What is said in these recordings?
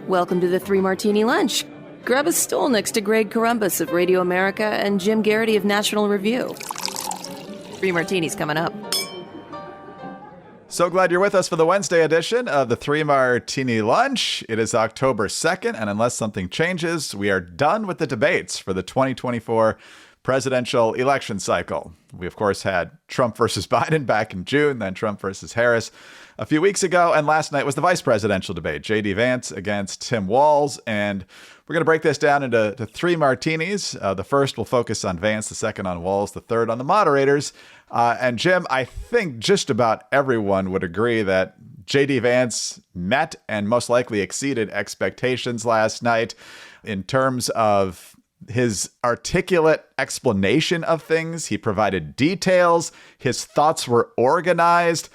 Welcome to the Three Martini Lunch. Grab a stool next to Greg Columbus of Radio America and Jim Garrity of National Review. Three Martinis coming up. So glad you're with us for the Wednesday edition of the Three Martini Lunch. It is October 2nd, and unless something changes, we are done with the debates for the 2024 presidential election cycle. We, of course, had Trump versus Biden back in June, then Trump versus Harris a few weeks ago, and last night was the vice presidential debate, J.D. Vance against Tim Walz, and we're going to break this down into three martinis. The first will focus on Vance, the second on Walz, the third on the moderators. And Jim, I think just about everyone would agree that J.D. Vance met and most likely exceeded expectations last night in terms of his articulate explanation of things. He provided details. His thoughts were organized.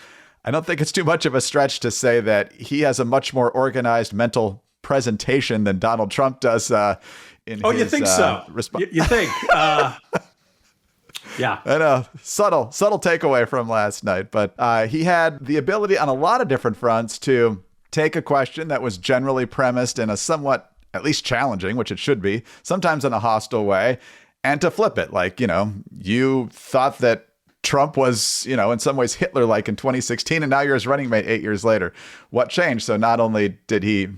I don't think it's too much of a stretch to say that he has a much more organized mental presentation than Donald Trump does. You think so? You think? Yeah. I know. Subtle takeaway from last night. But he had the ability on a lot of different fronts to take a question that was generally premised in a somewhat, at least challenging, which it should be, sometimes in a hostile way, and to flip it. Like, you thought that Trump was, in some ways Hitler-like in 2016, and now you're his running mate 8 years later. What changed? So not only did he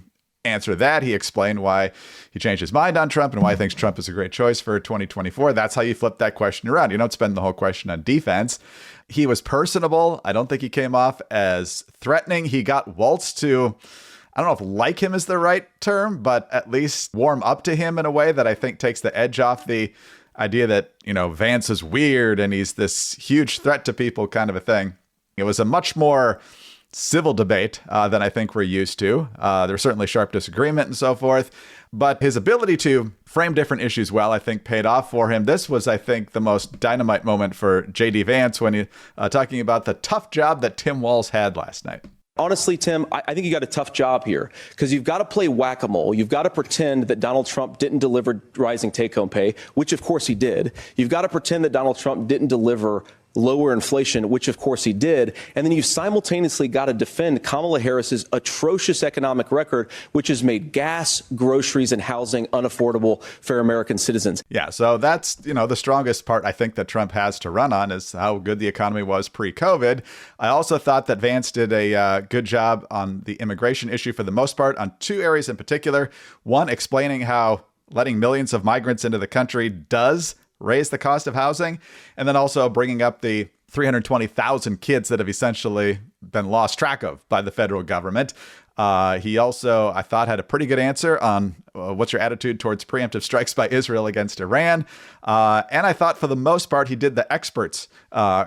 answer that, he explained why he changed his mind on Trump and why he thinks Trump is a great choice for 2024. That's how you flip that question around. You don't spend the whole question on defense. He was personable. I don't think he came off as threatening. He got Walz to, I don't know if like him is the right term, but at least warm up to him in a way that I think takes the edge off the idea that, Vance is weird and he's this huge threat to people kind of a thing. It was a much more civil debate than I think we're used to. There was certainly sharp disagreement and so forth, but his ability to frame different issues well, I think, paid off for him. This was, I think, the most dynamite moment for J.D. Vance when he talking about the tough job that Tim Walz had last night. Honestly, Tim, I think you got a tough job here because you've got to play whack-a-mole. You've got to pretend that Donald Trump didn't deliver rising take-home pay, which of course he did. You've got to pretend that Donald Trump didn't deliver lower inflation, which of course he did. And then you simultaneously got to defend Kamala Harris's atrocious economic record, which has made gas, groceries, and housing unaffordable for American citizens. Yeah, so that's, the strongest part I think that Trump has to run on is how good the economy was pre-COVID. I also thought that Vance did a good job on the immigration issue for the most part on two areas in particular. One, explaining how letting millions of migrants into the country does raise the cost of housing, and then also bringing up the 320,000 kids that have essentially been lost track of by the federal government. He also, I thought, had a pretty good answer on what's your attitude towards preemptive strikes by Israel against Iran. And I thought for the most part, he did the experts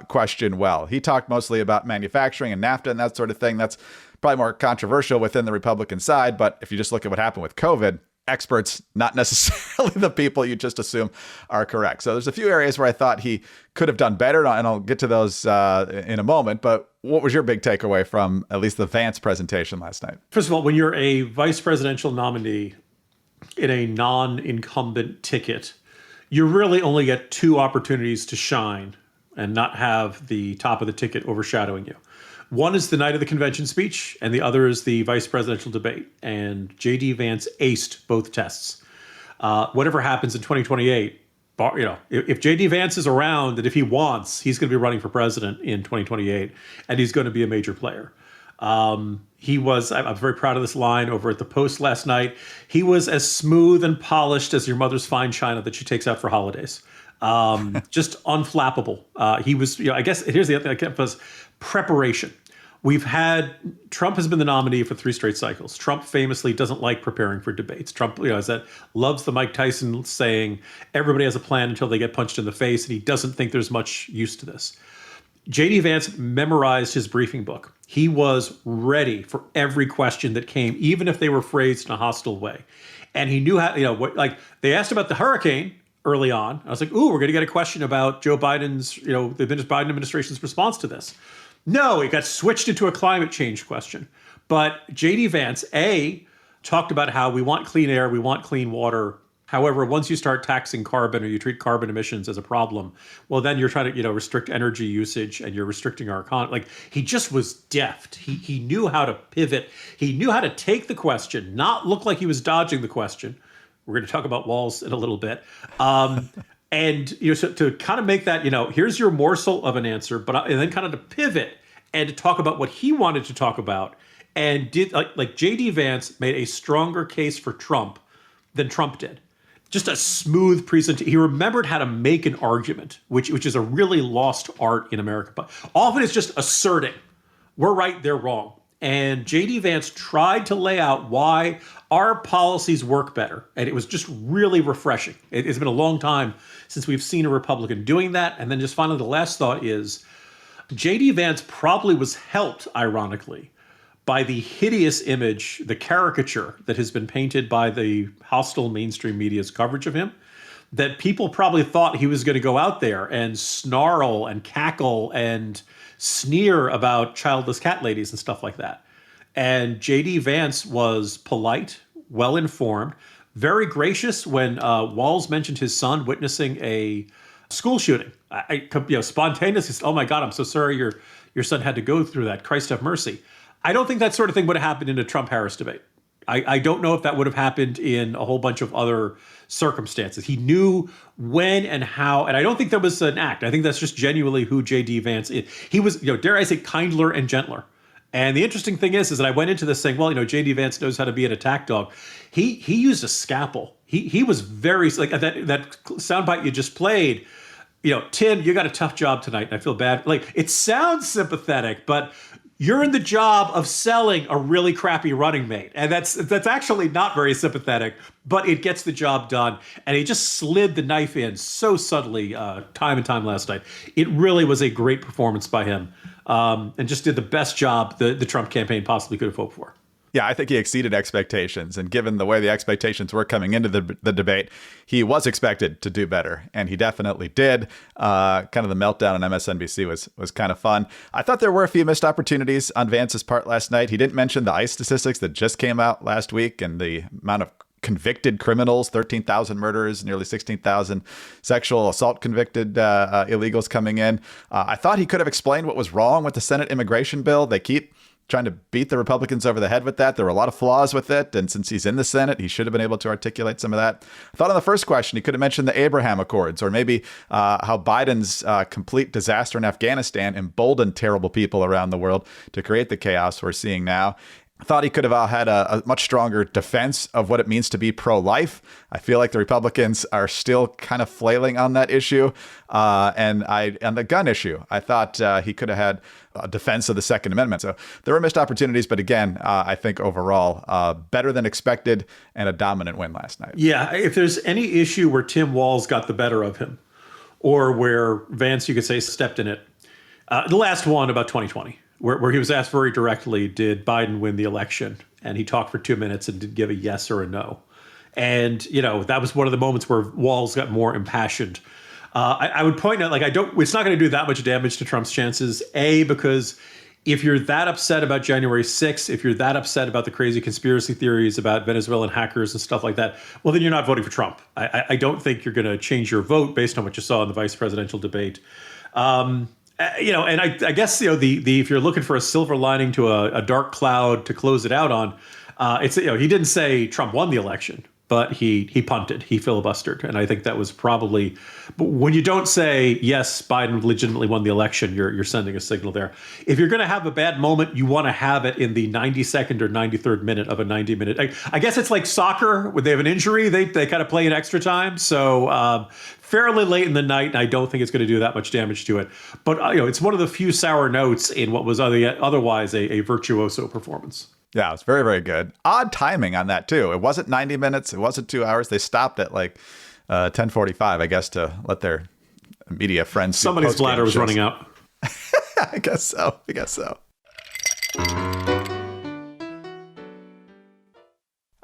question well. He talked mostly about manufacturing and NAFTA and that sort of thing. That's probably more controversial within the Republican side. But if you just look at what happened with COVID, experts, not necessarily the people you just assume are correct. So there's a few areas where I thought he could have done better, and I'll get to those in a moment. But what was your big takeaway from at least the Vance presentation last night? First of all, when you're a vice presidential nominee in a non-incumbent ticket, you really only get two opportunities to shine and not have the top of the ticket overshadowing you. One is the night of the convention speech, and the other is the vice presidential debate. And J.D. Vance aced both tests. Whatever happens in 2028, if J.D. Vance is around and if he wants, he's going to be running for president in 2028, and he's going to be a major player. I'm very proud of this line over at the Post last night. He was as smooth and polished as your mother's fine china that she takes out for holidays. Just unflappable. He was, I guess, here's the other thing, was preparation. Trump has been the nominee for 3 straight cycles. Trump famously doesn't like preparing for debates. Trump, loves the Mike Tyson saying, everybody has a plan until they get punched in the face, and he doesn't think there's much use to this. J.D. Vance memorized his briefing book. He was ready for every question that came, even if they were phrased in a hostile way. And he knew how, they asked about the hurricane early on. I was like, ooh, we're going to get a question about Joe Biden's, the Biden administration's response to this. No, it got switched into a climate change question. But J.D. Vance, talked about how we want clean air, we want clean water, However, once you start taxing carbon or you treat carbon emissions as a problem, well, then you're trying to, restrict energy usage and you're restricting our economy. Like, he just was deft. He knew how to pivot. He knew how to take the question, not look like he was dodging the question. We're going to talk about Walz in a little bit. And so to kind of make that, here's your morsel of an answer, and then kind of to pivot and to talk about what he wanted to talk about. And did like J.D. Vance made a stronger case for Trump than Trump did. Just a smooth presentation. He remembered how to make an argument, which is a really lost art in America. But often it's just asserting, we're right, they're wrong. And J.D. Vance tried to lay out why our policies work better. And it was just really refreshing. It's been a long time since we've seen a Republican doing that. And then just finally, the last thought is J.D. Vance probably was helped, ironically, by the hideous image, the caricature that has been painted by the hostile mainstream media's coverage of him, that people probably thought he was going to go out there and snarl and cackle and sneer about childless cat ladies and stuff like that. And J.D. Vance was polite, well-informed, very gracious when Walz mentioned his son witnessing a school shooting. Spontaneously, oh my God, I'm so sorry your son had to go through that. Christ have mercy. I don't think that sort of thing would have happened in a Trump-Harris debate. I don't know if that would have happened in a whole bunch of other circumstances. He knew when and how, and I don't think that was an act. I think that's just genuinely who J.D. Vance is. He was, dare I say, kindler and gentler. And the interesting thing is that I went into this saying, well, J.D. Vance knows how to be an attack dog. He used a scalpel. He was very, like that soundbite you just played, Tim, you got a tough job tonight, and I feel bad. Like, it sounds sympathetic, but you're in the job of selling a really crappy running mate. And that's actually not very sympathetic, but it gets the job done. And he just slid the knife in so subtly time and time last night. It really was a great performance by him, and just did the best job the Trump campaign possibly could have hoped for. Yeah, I think he exceeded expectations. And given the way the expectations were coming into the debate, he was expected to do better. And he definitely did. Kind of the meltdown on MSNBC was kind of fun. I thought there were a few missed opportunities on Vance's part last night. He didn't mention the ICE statistics that just came out last week and the amount of convicted criminals, 13,000 murders, nearly 16,000 sexual assault convicted illegals coming in. I thought he could have explained what was wrong with the Senate immigration bill. They keep trying to beat the Republicans over the head with that. There were a lot of flaws with it. And since he's in the Senate, he should have been able to articulate some of that. I thought on the first question, he could have mentioned the Abraham Accords, or maybe how Biden's complete disaster in Afghanistan emboldened terrible people around the world to create the chaos we're seeing now. I thought he could have had a much stronger defense of what it means to be pro-life. I feel like the Republicans are still kind of flailing on that issue. And the gun issue, I thought he could have had a defense of the Second Amendment. So there were missed opportunities. But again, I think overall, better than expected and a dominant win last night. Yeah, if there's any issue where Tim Walz got the better of him, or where Vance, you could say, stepped in it, the last one about 2020. Where he was asked very directly, did Biden win the election? And he talked for 2 minutes and did give a yes or a no. And, that was one of the moments where Walz got more impassioned. I would point out, it's not going to do that much damage to Trump's chances, because if you're that upset about January 6th, if you're that upset about the crazy conspiracy theories about Venezuelan hackers and stuff like that, well, then you're not voting for Trump. I don't think you're going to change your vote based on what you saw in the vice presidential debate. And I guess, if you're looking for a silver lining to a dark cloud to close it out on, it's, he didn't say Trump won the election, but he punted, he filibustered. And I think that was probably, but when you don't say, yes, Biden legitimately won the election, you're sending a signal there. If you're going to have a bad moment, you want to have it in the 92nd or 93rd minute of a 90-minute. I guess it's like soccer, when they have an injury, they kind of play in extra time. So fairly late in the night, and I don't think it's going to do that much damage to it. But it's one of the few sour notes in what was otherwise a virtuoso performance. Yeah, it was very, very good. Odd timing on that, too. It wasn't 90 minutes. It wasn't 2 hours. They stopped at 10:45, I guess, to let their media friends see somebody's bladder was running out. I guess so.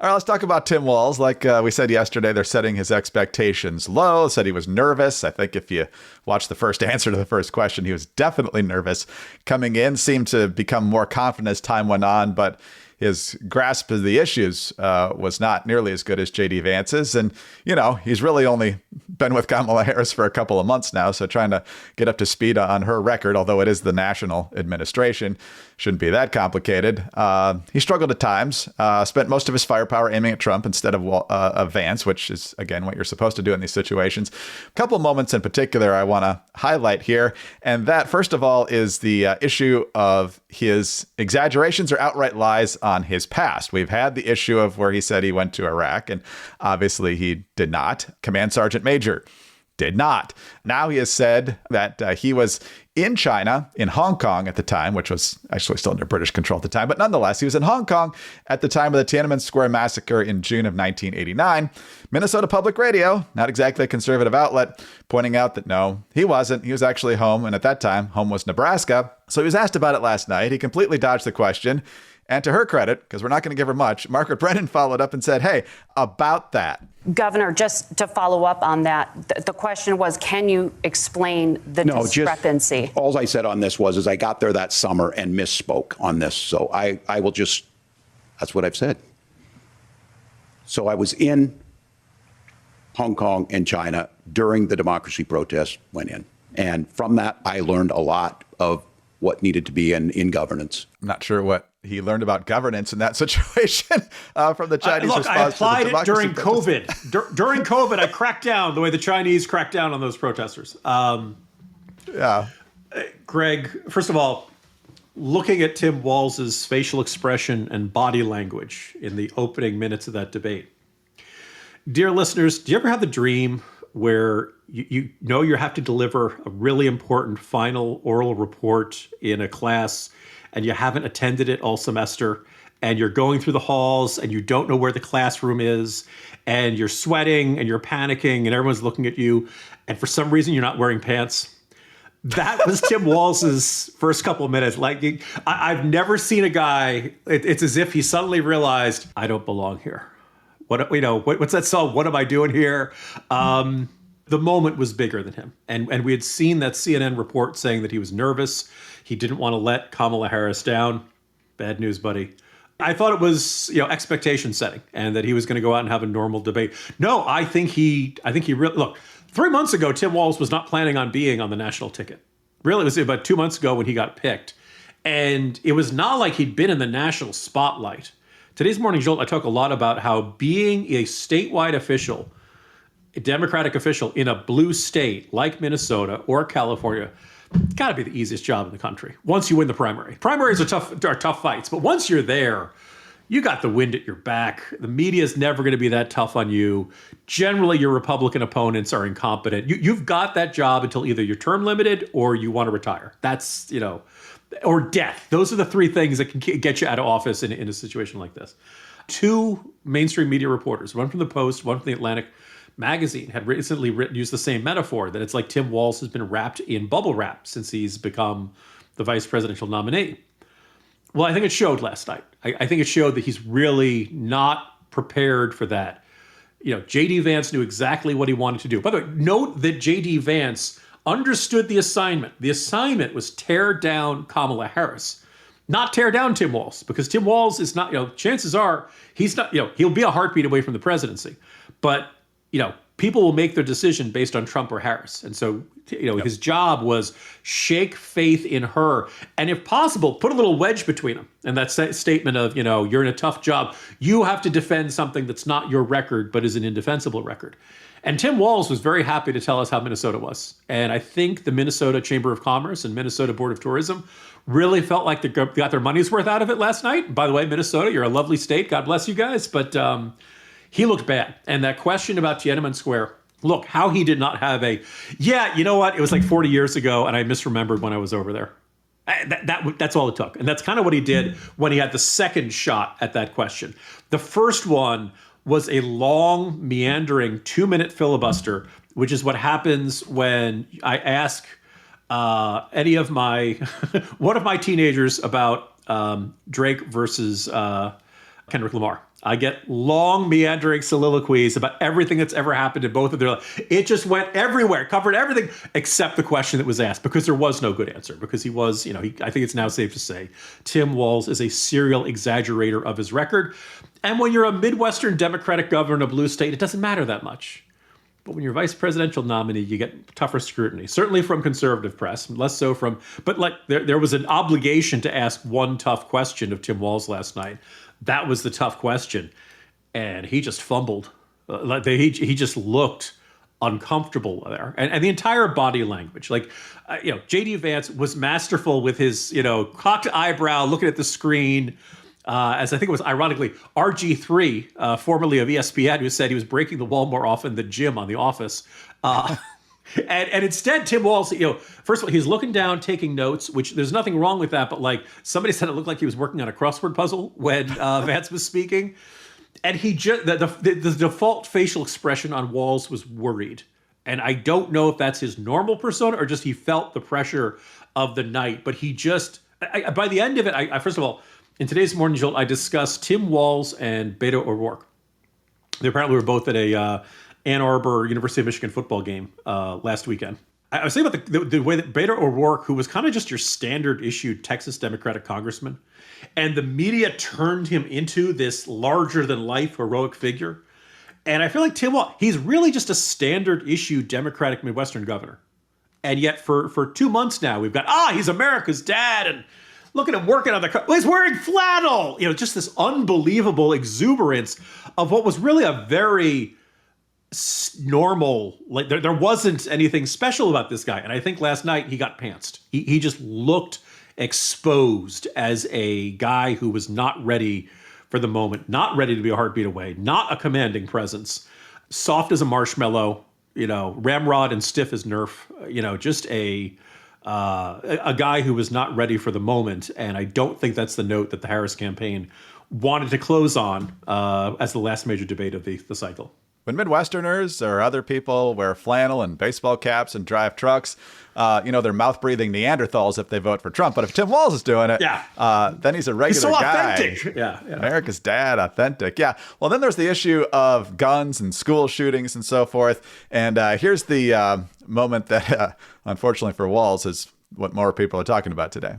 All right, let's talk about Tim Walz. Like we said yesterday, they're setting his expectations low. Said he was nervous. I think if you watch the first answer to the first question, he was definitely nervous. Coming in, seemed to become more confident as time went on, but his grasp of the issues was not nearly as good as J.D. Vance's. And, he's really only been with Kamala Harris for a couple of months now. So trying to get up to speed on her record, although it is the national administration, shouldn't be that complicated. He struggled at times, spent most of his firepower aiming at Trump instead of Vance, which is, again, what you're supposed to do in these situations. A couple of moments in particular I want to highlight here. And that, first of all, is the issue of his exaggerations or outright lies on his past. We've had the issue of where he said he went to Iraq, and obviously he did not. Command Sergeant Major did not. Now he has said that he was in China, in Hong Kong at the time, which was actually still under British control at the time. But nonetheless, he was in Hong Kong at the time of the Tiananmen Square massacre in June of 1989. Minnesota Public Radio, not exactly a conservative outlet, pointing out that no, he wasn't. He was actually home. And at that time, home was Nebraska. So he was asked about it last night. He completely dodged the question. And to her credit, because we're not going to give her much, Margaret Brennan followed up and said, hey, about that. Governor, just to follow up on that, the question was, can you explain the discrepancy? All I said on this is I got there that summer and misspoke on this. So I will just, that's what I've said. So I was in Hong Kong and China during the democracy protests went in. And from that, I learned a lot of what needed to be in governance. I'm not sure what he learned about governance in that situation from the Chinese response. I applied to the it during democracy COVID. During COVID, I cracked down the way the Chinese cracked down on those protesters. Greg, first of all, looking at Tim Walz's facial expression and body language in the opening minutes of that debate. Dear listeners, do you ever have the dream where you know you have to deliver a really important final oral report in a class and you haven't attended it all semester and you're going through the halls and you don't know where the classroom is and you're sweating and you're panicking and everyone's looking at you and for some reason you're not wearing pants? That was Tim Walz's first couple of minutes. Like, I've never seen a guy, it's as if he suddenly realized, I don't belong here. What's that song? What am I doing here? The moment was bigger than him. And we had seen that CNN report saying that he was nervous. He didn't want to let Kamala Harris down. Bad news, buddy. I thought it was, expectation setting and that he was going to go out and have a normal debate. No, I think he really, look, 3 months ago, Tim Walz was not planning on being on the national ticket. Really, it was about 2 months ago when he got picked. And it was not like he'd been in the national spotlight. Today's Morning Jolt, I talk a lot about how being a statewide official, a Democratic official in a blue state like Minnesota or California, it's got to be the easiest job in the country. Once you win the primary. Primaries are tough fights, but once you're there, you got the wind at your back. The media is never going to be that tough on you. Generally, your Republican opponents are incompetent. You've got that job until either you're term limited or you want to retire. That's, or death. Those are the three things that can get you out of office in a situation like this. Two mainstream media reporters, one from the Post, one from the Atlantic magazine, had recently used the same metaphor, that it's like Tim Walz has been wrapped in bubble wrap since he's become the vice presidential nominee. Well, I think it showed last night. I think it showed that he's really not prepared for that. J.D. Vance knew exactly what he wanted to do. By the way, note that J.D. Vance understood the assignment. The assignment was tear down Kamala Harris, not tear down Tim Walz, because Tim Walz is not, chances are he's not, he'll be a heartbeat away from the presidency. But, people will make their decision based on Trump or Harris. And so, his job was shake faith in her. And if possible, put a little wedge between them. And that statement of, you're in a tough job. You have to defend something that's not your record, but is an indefensible record. And Tim Walz was very happy to tell us how Minnesota was. And I think the Minnesota Chamber of Commerce and Minnesota Board of Tourism really felt like they got their money's worth out of it last night. By the way, Minnesota, you're a lovely state. God bless you guys. But he looked bad. And that question about Tiananmen Square, look, how he did not have you know what? It was like 40 years ago, and I misremembered when I was over there. That's all it took. And that's kind of what he did when he had the second shot at that question. The first one was a long, meandering 2-minute filibuster, which is what happens when I ask any of one of my teenagers about Drake versus Kendrick Lamar. I get long, meandering soliloquies about everything that's ever happened in both of their lives. It just went everywhere, covered everything except the question that was asked, because there was no good answer. Because he was, I think it's now safe to say, Tim Walz is a serial exaggerator of his record. And when you're a Midwestern Democratic governor in a blue state, it doesn't matter that much. But when you're vice presidential nominee, you get tougher scrutiny, certainly from conservative press, less so from, but like there was an obligation to ask one tough question of Tim Walz last night. That was the tough question. And he just fumbled. He just looked uncomfortable there. And the entire body language, J.D. Vance was masterful with his, cocked eyebrow, looking at the screen, as I think it was ironically RG3, formerly of ESPN, who said he was breaking the wall more often than Jim on The Office. And instead, Tim Walz, first of all, he's looking down, taking notes, which there's nothing wrong with that. But somebody said it looked like he was working on a crossword puzzle when Vance was speaking. And he just the default facial expression on Walz was worried. And I don't know if that's his normal persona or just he felt the pressure of the night. But he just, by the end of it, I first of all, in today's Morning Jolt, I discussed Tim Walz and Beto O'Rourke. They apparently were both at a Ann Arbor University of Michigan football game last weekend. I was saying about the way that Beto O'Rourke, who was kind of just your standard issued Texas Democratic congressman, and the media turned him into this larger than life heroic figure. And I feel like Tim Walz, he's really just a standard issue Democratic Midwestern governor. And yet for 2 months now, we've got, he's America's dad, and look at him working on he's wearing flannel. Just this unbelievable exuberance of what was really a very normal, there wasn't anything special about this guy. And I think last night he got pantsed. He just looked exposed as a guy who was not ready for the moment, not ready to be a heartbeat away, not a commanding presence, soft as a marshmallow, ramrod and stiff as Nerf, just a guy who was not ready for the moment. And I don't think that's the note that the Harris campaign wanted to close on as the last major debate of the cycle. When Midwesterners or other people wear flannel and baseball caps and drive trucks, they're mouth-breathing Neanderthals if they vote for Trump. But if Tim Walz is doing it, then he's a regular guy. He's so authentic. Yeah. America's dad, authentic. Yeah. Well, then there's the issue of guns and school shootings and so forth. And here's the moment that, unfortunately for Walz, is what more people are talking about today.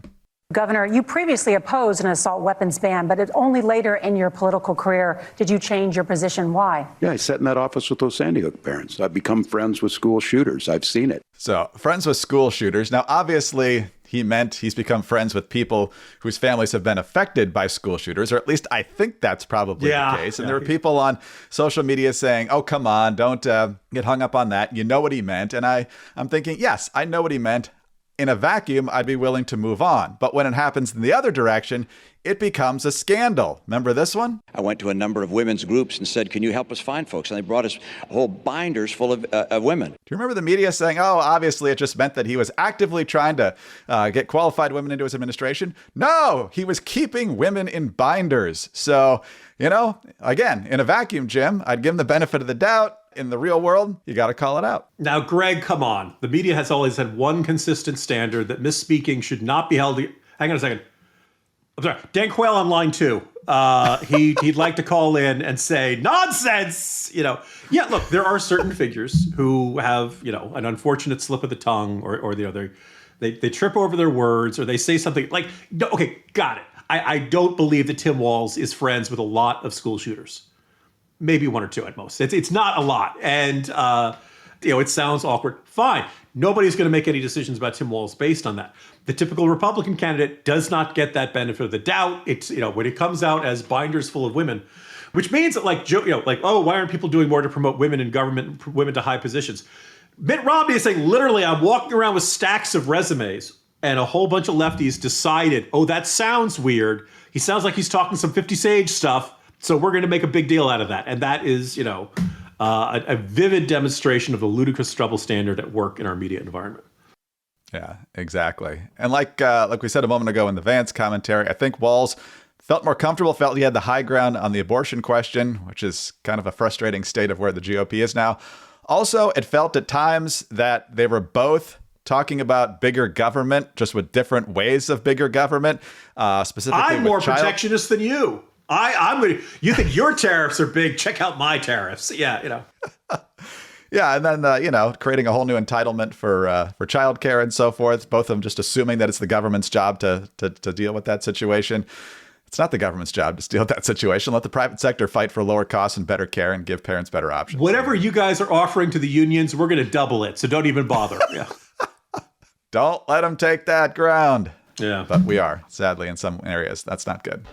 Governor, you previously opposed an assault weapons ban, but it's only later in your political career did you change your position. Why? Yeah, I sat in that office with those Sandy Hook parents. I've become friends with school shooters. I've seen it. So, friends with school shooters. Now, obviously, he meant he's become friends with people whose families have been affected by school shooters, or at least I think that's probably the case. And there were people on social media saying, oh, come on, don't get hung up on that. You know what he meant. And I'm thinking, yes, I know what he meant. In a vacuum, I'd be willing to move on. But when it happens in the other direction, it becomes a scandal. Remember this one? I went to a number of women's groups and said, can you help us find folks? And they brought us whole binders full of women. Do you remember the media saying, oh, obviously it just meant that he was actively trying to get qualified women into his administration? No, he was keeping women in binders. So, again, in a vacuum, Jim, I'd give him the benefit of the doubt. In the real world, you got to call it out. Now, Greg, come on. The media has always had one consistent standard that misspeaking should not be held. Hang on a second. I'm sorry. Dan Quayle on line 2. He'd like to call in and say, nonsense! Yeah, look, there are certain figures who have, an unfortunate slip of the tongue or they trip over their words or they say something like, no, okay, got it. I don't believe that Tim Walz is friends with a lot of school shooters. Maybe 1 or 2 at most. It's not a lot. And, it sounds awkward. Fine. Nobody's going to make any decisions about Tim Walz based on that. The typical Republican candidate does not get that benefit of the doubt. It's, when it comes out as binders full of women, which means that why aren't people doing more to promote women in government, women to high positions? Mitt Romney is saying, literally, I'm walking around with stacks of resumes and a whole bunch of lefties decided, oh, that sounds weird. He sounds like he's talking some 50 Sage stuff. So we're going to make a big deal out of that. And that is, a vivid demonstration of the ludicrous double standard at work in our media environment. Yeah, exactly. And like we said a moment ago in the Vance commentary, I think Walz felt more comfortable, felt he had the high ground on the abortion question, which is kind of a frustrating state of where the GOP is now. Also, it felt at times that they were both talking about bigger government, just with different ways of bigger government, specifically I'm more protectionist than you. You think your tariffs are big? Check out my tariffs. Yeah, Yeah, and then, creating a whole new entitlement for childcare and so forth, both of them just assuming that it's the government's job to deal with that situation. It's not the government's job to deal with that situation. Let the private sector fight for lower costs and better care and give parents better options. Whatever you guys are offering to the unions, we're going to double it, so don't even bother. Yeah. Don't let them take that ground. Yeah. But we are, sadly, in some areas. That's not good.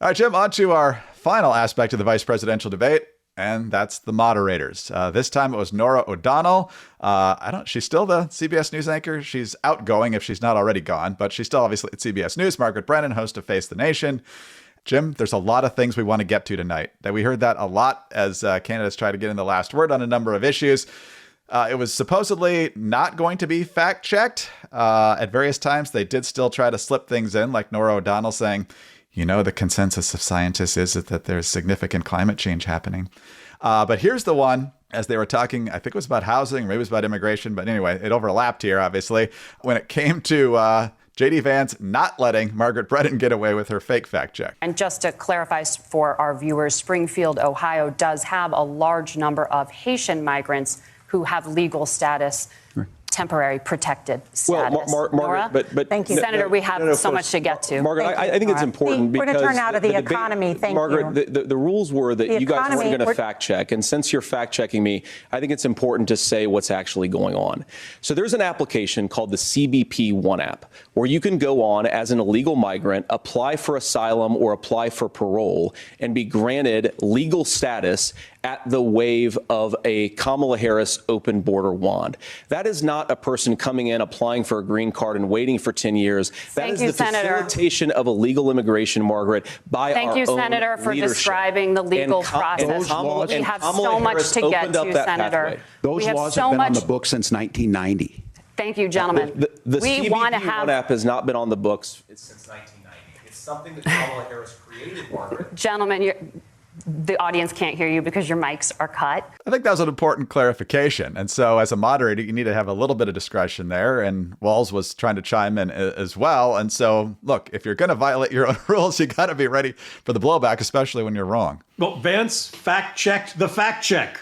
All right, Jim, on to our final aspect of the vice presidential debate, and that's the moderators. This time it was Norah O'Donnell. She's still the CBS News anchor. She's outgoing if she's not already gone, but she's still obviously at CBS News. Margaret Brennan, host of Face the Nation. Jim, there's a lot of things we want to get to tonight. We heard that a lot as candidates try to get in the last word on a number of issues. It was supposedly not going to be fact-checked. At various times, they did still try to slip things in, like Norah O'Donnell saying, the consensus of scientists is that there's significant climate change happening. But here's the one, as they were talking, I think it was about housing, maybe it was about immigration, but anyway, it overlapped here, obviously, when it came to J.D. Vance not letting Margaret Brennan get away with her fake fact check. And just to clarify for our viewers, Springfield, Ohio does have a large number of Haitian migrants who have legal status, temporary protected status. Well, Margaret, but thank you, Senator. We have so much to get to. Margaret, I think it's important because we're going to turn out of the economy. Thank you, Margaret. The rules were that you guys weren't going to fact check, and since you're fact checking me, I think it's important to say what's actually going on. So there's an application called the CBP One app, where you can go on as an illegal migrant, apply for asylum or apply for parole, and be granted legal status at the wave of a Kamala Harris open border wand. That is not a person coming in, applying for a green card and waiting for 10 years. That is the facilitation of illegal immigration, Margaret, by our own leadership. Thank you, Senator, for describing the legal process. We have so much to get to, Senator. Those laws have been on the books since 1990. Thank you, gentlemen. The CBP One app has not been on the books since 1990. It's something that Kamala Harris created, Margaret. Gentlemen, the audience can't hear you because your mics are cut. I think that was an important clarification. And so as a moderator, you need to have a little bit of discretion there. And Walz was trying to chime in as well. And so, look, if you're going to violate your own rules, you got to be ready for the blowback, especially when you're wrong. Well, Vance fact-checked the fact check.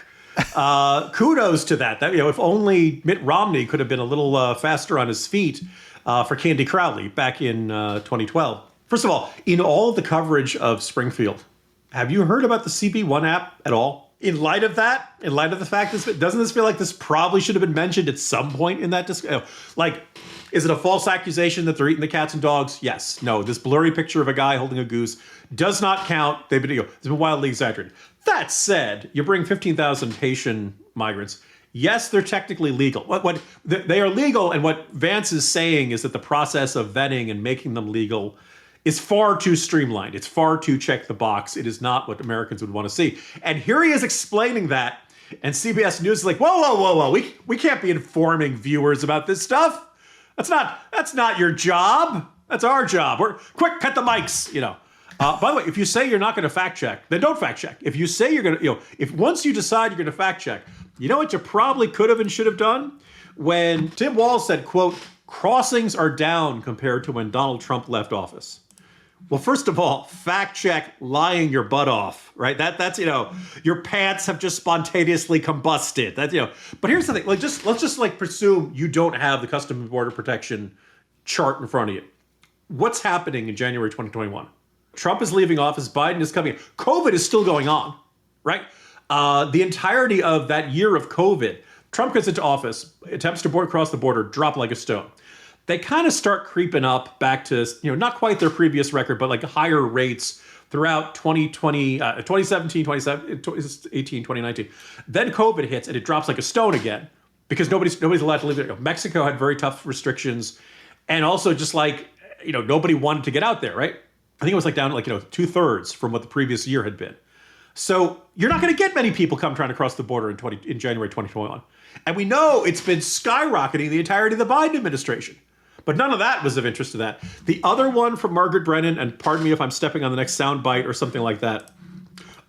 Kudos to that. If only Mitt Romney could have been a little faster on his feet for Candy Crowley back in 2012. First of all, in all the coverage of Springfield, have you heard about the CB1 app at all? In light of that, in light of the fact that doesn't this feel like this probably should have been mentioned at some point in that discussion? Like, is it a false accusation that they're eating the cats and dogs? Yes. No. This blurry picture of a guy holding a goose does not count. It's been wildly exaggerated. That said, you bring 15,000 Haitian migrants. Yes, they're technically legal. What they are legal, and what Vance is saying is that the process of vetting and making them legal is far too streamlined. It's far too check the box. It is not what Americans would want to see. And here he is explaining that, and CBS News is like, whoa. We can't be informing viewers about this stuff. That's not your job. That's our job. Quick, cut the mics, By the way, if you say you're not going to fact check, then don't fact check. If you say you're going to, if once you decide you're going to fact check, you know what you probably could have and should have done? When Tim Walz said, quote, crossings are down compared to when Donald Trump left office. Well, first of all, fact check lying your butt off, right? That's your pants have just spontaneously combusted. That's But here's the thing: let's just presume you don't have the Customs and Border Protection chart in front of you. What's happening in January 2021? Trump is leaving office. Biden is coming in. COVID is still going on, right? The entirety of that year of COVID, Trump gets into office, attempts to cross the border, drop like a stone. They kind of start creeping up back to, not quite their previous record, but like higher rates throughout 2020, 2017, 2018, 2019. Then COVID hits and it drops like a stone again because nobody's allowed to leave. Mexico had very tough restrictions. And also just nobody wanted to get out there, right? I think it was down to 2/3 from what the previous year had been. So you're not going to get many people come trying to cross the border in January 2021. And we know it's been skyrocketing the entirety of the Biden administration. But none of that was of interest to that. The other one from Margaret Brennan, and pardon me if I'm stepping on the next soundbite or something like that.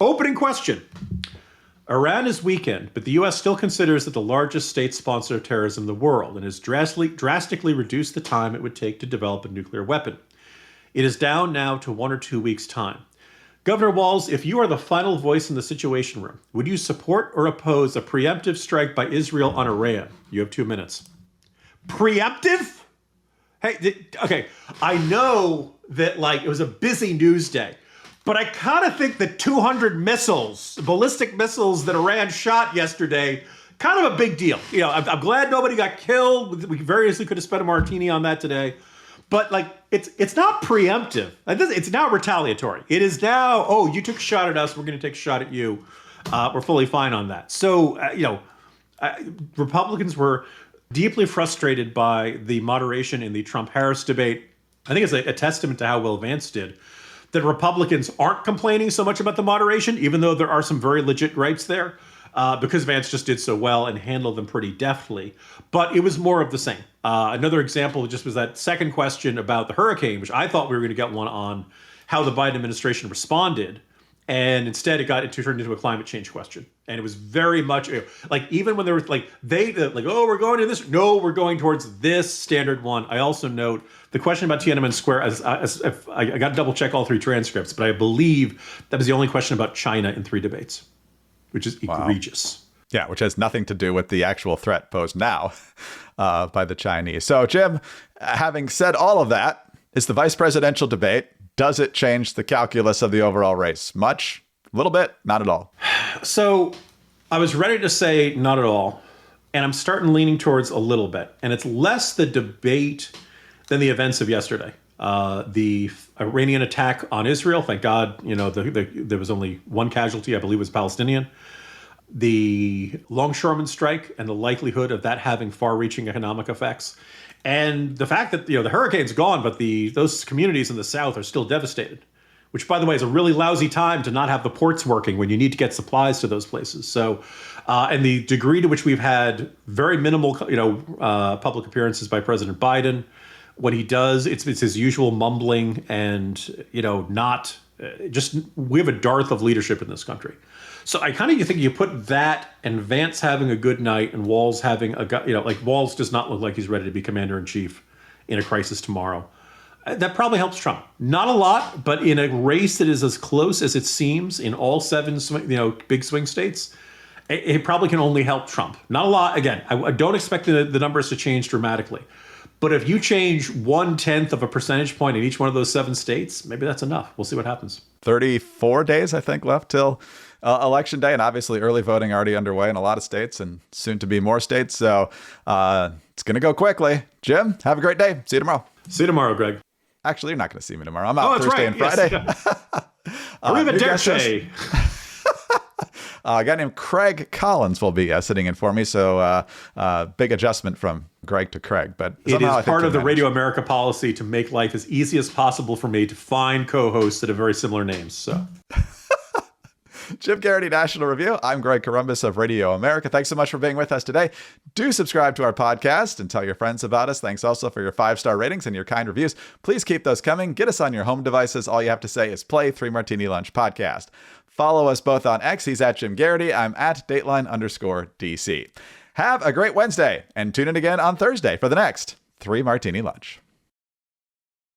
Opening question. Iran is weakened, but the U.S. still considers it the largest state sponsor of terrorism in the world and has drastically reduced the time it would take to develop a nuclear weapon. It is down now to 1 or 2 weeks' time. Governor Walz, if you are the final voice in the Situation Room, would you support or oppose a preemptive strike by Israel on Iran? You have 2 minutes. Preemptive? Hey, okay, I know that, like, it was a busy news day, but I kind of think that 200 missiles, ballistic missiles that Iran shot yesterday, kind of a big deal. You know, I'm glad nobody got killed. We variously could have spent a martini on that today. But, like, it's not preemptive. It's now retaliatory. It is now, oh, you took a shot at us, we're going to take a shot at you. We're fully fine on that. So, Republicans were deeply frustrated by the moderation in the Trump-Harris debate. I think it's a testament to how well Vance did, that Republicans aren't complaining so much about the moderation, even though there are some very legit gripes there, because Vance just did so well and handled them pretty deftly. But it was more of the same. Another example just was that second question about the hurricane, which I thought we were going to get one on how the Biden administration responded. And instead, it turned into a climate change question. And it was very much like, even when there was oh, we're going to this. No, we're going towards this standard one. I also note the question about Tiananmen Square, as I got to double check all 3 transcripts, but I believe that was the only question about China in 3 debates, which is egregious. Yeah, which has nothing to do with the actual threat posed now by the Chinese. So, Jim, having said all of that, is the vice presidential debate, does it change the calculus of the overall race? Much? A little bit? Not at all? So I was ready to say not at all, and I'm starting leaning towards a little bit. And it's less the debate than the events of yesterday. The Iranian attack on Israel, thank God, there was only one casualty, I believe it was Palestinian. The longshoreman strike and the likelihood of that having far-reaching economic effects. And the fact that, the hurricane's gone, but those communities in the South are still devastated, which, by the way, is a really lousy time to not have the ports working when you need to get supplies to those places. So, and the degree to which we've had very minimal, public appearances by President Biden, what he does, it's his usual mumbling and, we have a dearth of leadership in this country. So I kind of think you put that and Vance having a good night and Walz having Walz does not look like he's ready to be commander in chief in a crisis tomorrow. That probably helps Trump. Not a lot, but in a race that is as close as it seems in all 7 big swing states, it probably can only help Trump. Not a lot. Again, I don't expect the numbers to change dramatically. But if you change 1/10 of a percentage point in each one of those 7 states, maybe that's enough. We'll see what happens. 34 days, I think, left till Election Day, and obviously early voting already underway in a lot of states and soon to be more states. So it's going to go quickly. Jim, have a great day. See you tomorrow. See you tomorrow, Greg. Actually, you're not going to see me tomorrow. I'm out Thursday and Friday. Yes. Arrivederci. A guy named Craig Collins will be sitting in for me. So big adjustment from Greg to Craig. But it is part of the Radio America policy to make life as easy as possible for me to find co-hosts that have very similar names. So. Jim Garrity, National Review. I'm Greg Corombos of Radio America. Thanks so much for being with us today. Do subscribe to our podcast and tell your friends about us. Thanks also for your 5-star ratings and your kind reviews. Please keep those coming. Get us on your home devices. All you have to say is play 3 Martini Lunch podcast. Follow us both on X. He's at Jim Garrity. I'm at Dateline_DC. Have a great Wednesday and tune in again on Thursday for the next 3 Martini Lunch.